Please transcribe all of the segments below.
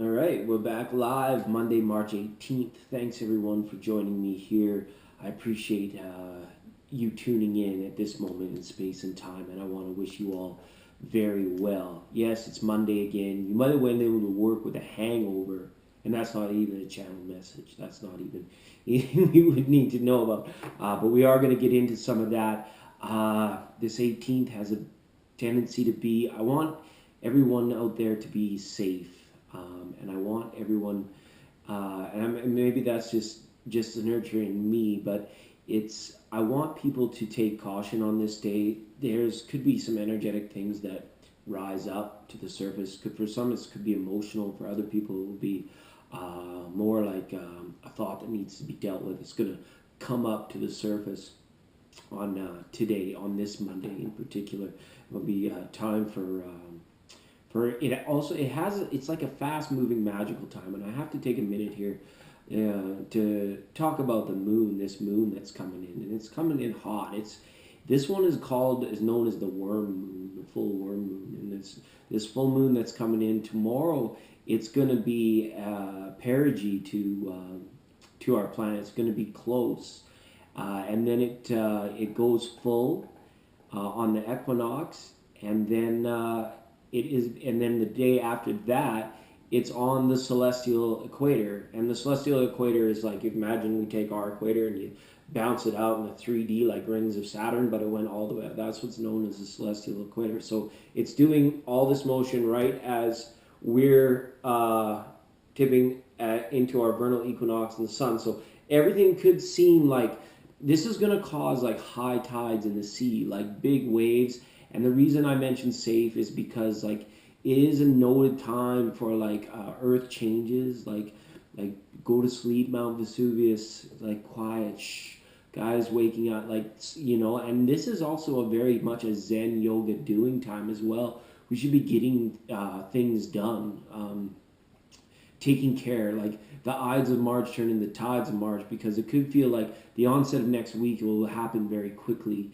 All right, we're back live Monday, March 18th. Thanks everyone for joining me here. I appreciate you tuning in at this moment in space and time, and I want to wish you all very well. Yes, it's Monday again. You might have went able to work with a hangover, and that's not even a channel message. That's not even you would need to know about. But we are going to get into some of that. This 18th has a tendency to be. I want everyone out there to be safe. And I want everyone, and maybe that's just nurturing me, but I want people to take caution on this day. There's could be some energetic things that rise up to the surface. For some, it could be emotional. For other people, it will be more like a thought that needs to be dealt with. It's going to come up to the surface on today, on this Monday in particular. It will be time for it. Also, it's like a fast moving magical time, and I have to take a minute here to talk about the moon, this moon that's coming in, and it's coming in hot. This one is known as the worm moon, the full worm moon, and this full moon that's coming in tomorrow. It's going to be perigee to our planet. It's going to be close, and then it goes full on the equinox, and then and then the day after that, it's on the celestial equator. And the celestial equator is like, imagine we take our equator and you bounce it out in a 3D like rings of Saturn, but it went all the way up. That's what's known as the celestial equator. So it's doing all this motion right as we're tipping into our vernal equinox in the sun. So everything could seem like this is going to cause like high tides in the sea, like big waves. And the reason I mention safe is because like it is a noted time for like earth changes, like go to sleep, Mount Vesuvius, like quiet, shh, guys waking up, like and this is also a very much a Zen yoga doing time as well. We should be getting things done, taking care, like the Ides of March turn into tides of March, because it could feel like the onset of next week will happen very quickly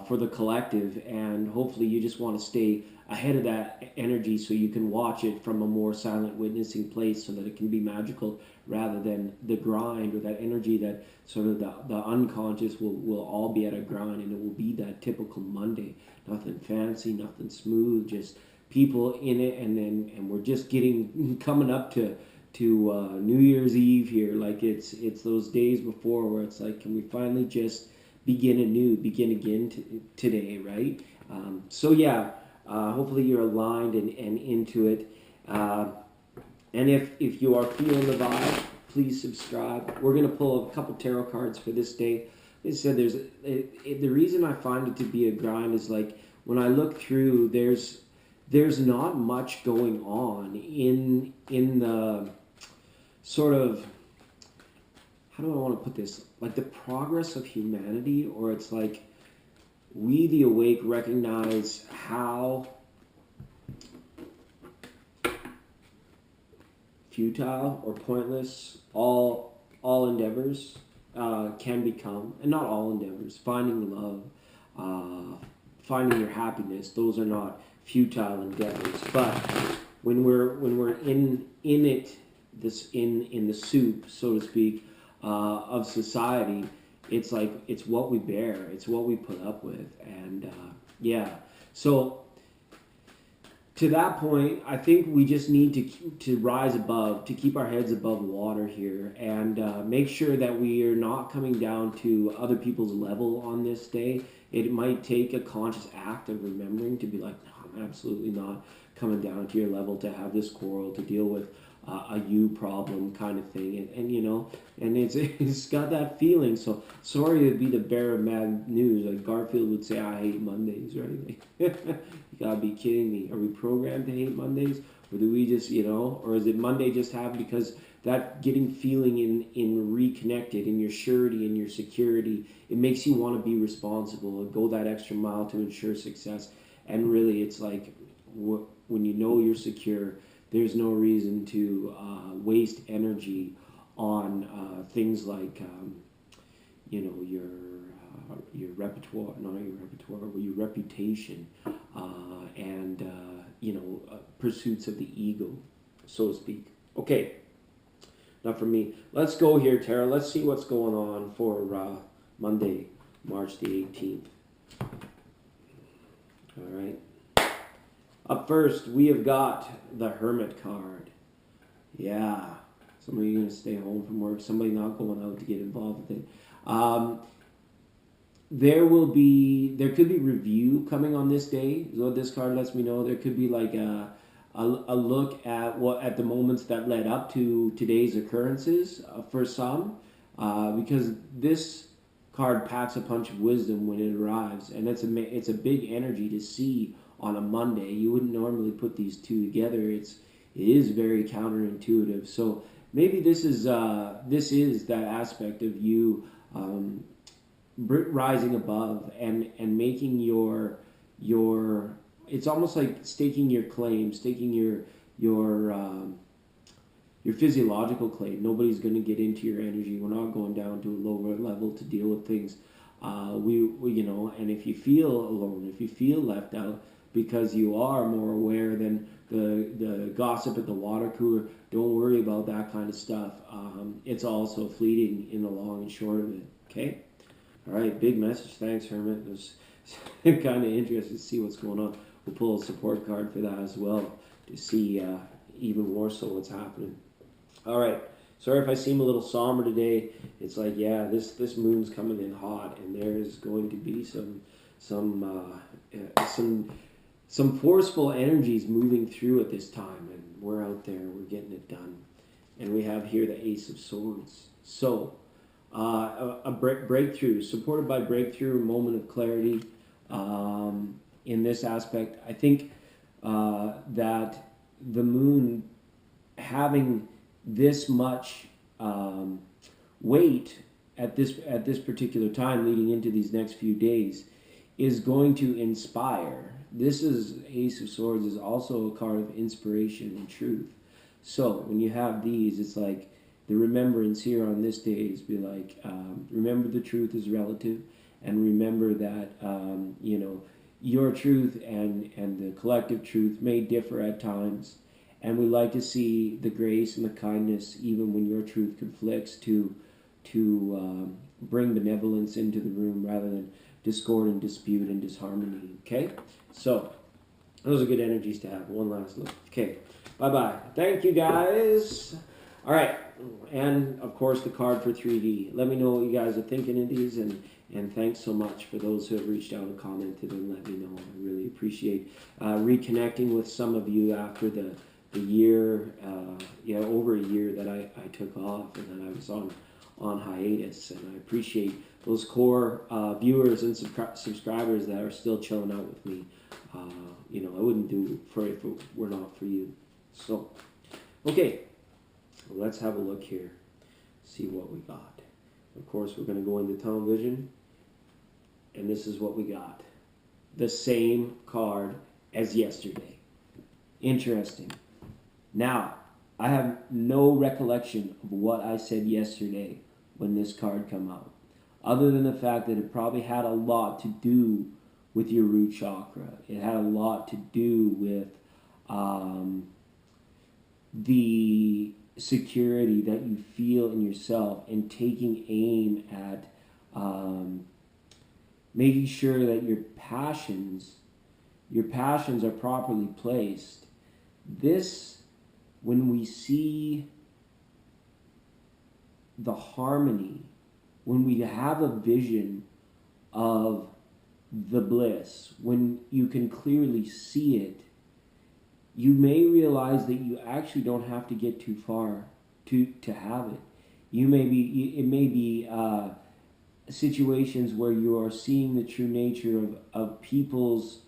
for the collective, and hopefully you just want to stay ahead of that energy so you can watch it from a more silent witnessing place so that it can be magical rather than the grind or that energy that sort of the unconscious will all be at a grind, and it will be that typical Monday, nothing fancy, nothing smooth, just people in it, and we're just getting coming up to New Year's Eve here, like it's those days before where it's like, can we finally just begin anew, begin again today, right? So yeah, hopefully you're aligned and into it. And if you are feeling the vibe, please subscribe. We're gonna pull a couple tarot cards for this day. As I said, the reason I find it to be a grind is like when I look through, there's not much going on in the sort of, how do I want to put this? Like the progress of humanity, or it's like we, the awake, recognize how futile or pointless all endeavors can become, and not all endeavors. Finding love, finding your happiness; those are not futile endeavors. But when we're in it, this in the soup, so to speak, of society, it's like it's what we bear, it's what we put up with, and yeah. So to that point, I think we just need to rise above, to keep our heads above water here, and make sure that we are not coming down to other people's level on this day. It might take a conscious act of remembering to be like, no, I'm absolutely not coming down to your level to have this quarrel, to deal with a you problem kind of thing, and it's got that feeling. So sorry to be the bearer of bad news. Like Garfield would say, I hate Mondays, right? You gotta be kidding me. Are we programmed to hate Mondays, or do we just, or is it Monday just have because that getting feeling in reconnected, in your surety, in your security, it makes you want to be responsible and go that extra mile to ensure success. And really, it's like when you know you're secure, there's no reason to waste energy on things like your repertoire, not your repertoire, but your reputation, and pursuits of the ego. so to speak. Okay, not for me. Let's go here, Tara. Let's see what's going on for Monday, March the 18th. All right. Up first, we have got the Hermit card. Yeah. Somebody going to stay home from work. Somebody not going out to get involved with it. There could be review coming on this day. So this card lets me know there could be like a look at the moments that led up to today's occurrences for some, because this card packs a punch of wisdom when it arrives, and it's a big energy to see on a Monday. You wouldn't normally put these two together. It is very counterintuitive. So maybe this is that aspect of you rising above and making your it's almost like staking your claim, staking your physiological claim. Nobody's going to get into your energy. We're not going down to a lower level to deal with things. We and if you feel alone, if you feel left out because you are more aware than the gossip at the water cooler, don't worry about that kind of stuff. It's also fleeting in the long and short of it. Okay. All right, big message. Thanks, Hermit. It was kind of interesting to see what's going on. We'll pull a support card for that as well to see even more so what's happening. All right. Sorry if I seem a little somber today. It's like, yeah, this moon's coming in hot, and there's going to be some forceful energies moving through at this time, and we're out there, we're getting it done, and we have here the Ace of Swords. So. A breakthrough, supported by breakthrough, moment of clarity in this aspect. I think that the moon having this much weight at this particular time, leading into these next few days, is going to inspire. This is Ace of Swords is also a card of inspiration and truth. So when you have these, it's like. The remembrance here on this day is be like, remember the truth is relative, and remember that, your truth and the collective truth may differ at times, and we like to see the grace and the kindness even when your truth conflicts to bring benevolence into the room rather than discord and dispute and disharmony. Okay? So, those are good energies to have. One last look. Okay. Bye-bye. Thank you, guys. All right, and of course the card for 3D. Let me know what you guys are thinking of these, and thanks so much for those who have reached out and commented and let me know. I really appreciate reconnecting with some of you after the year, over a year that I took off and that I was on hiatus, and I appreciate those core viewers and subscribers that are still chilling out with me. I wouldn't do it if it were not for you. So, okay. Let's have a look here, see what we got. Of course, we're going to go into tunnel vision, and this is what we got. The same card as yesterday. Interesting. Now, I have no recollection of what I said yesterday when this card came out, other than the fact that it probably had a lot to do with your root chakra. It had a lot to do with the security that you feel in yourself and taking aim at making sure that your passions are properly placed. This, when we see the harmony, when we have a vision of the bliss, when you can clearly see it, you may realize that you actually don't have to get too far to have it. It may be situations where you are seeing the true nature of people's,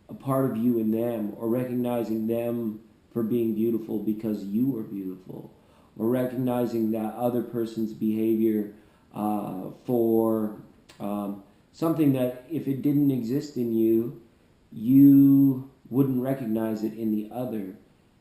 a part of you in them, or recognizing them for being beautiful because you are beautiful, or recognizing that other person's behavior for something that if it didn't exist in you, you wouldn't recognize it in the other.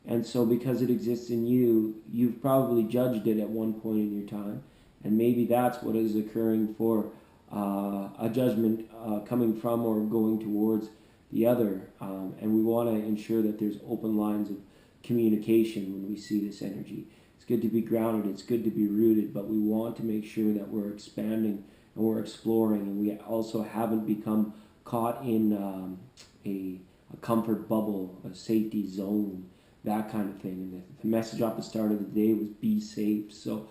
And so because it exists in you, you've probably judged it at one point in your time. And maybe that's what is occurring for a judgment coming from or going towards the other. And we want to ensure that there's open lines of communication when we see this energy. It's good to be grounded, it's good to be rooted, but we want to make sure that we're expanding and we're exploring, and we also haven't become caught in a comfort bubble, a safety zone, that kind of thing. And the message off the start of the day was be safe. So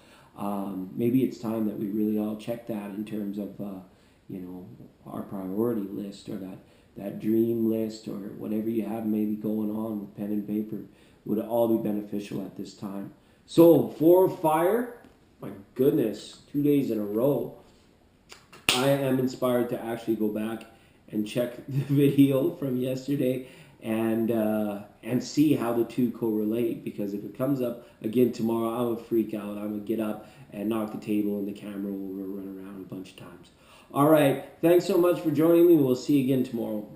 maybe it's time that we really all check that in terms of our priority list, or that dream list, or whatever you have maybe going on with pen and paper would all be beneficial at this time. So for fire, my goodness, 2 days in a row, I am inspired to actually go back and check the video from yesterday and see how the two correlate, because if it comes up again tomorrow, I'm gonna freak out. I'm gonna get up and knock the table and the camera will run around a bunch of times. All right, thanks so much for joining me. We'll see you again tomorrow.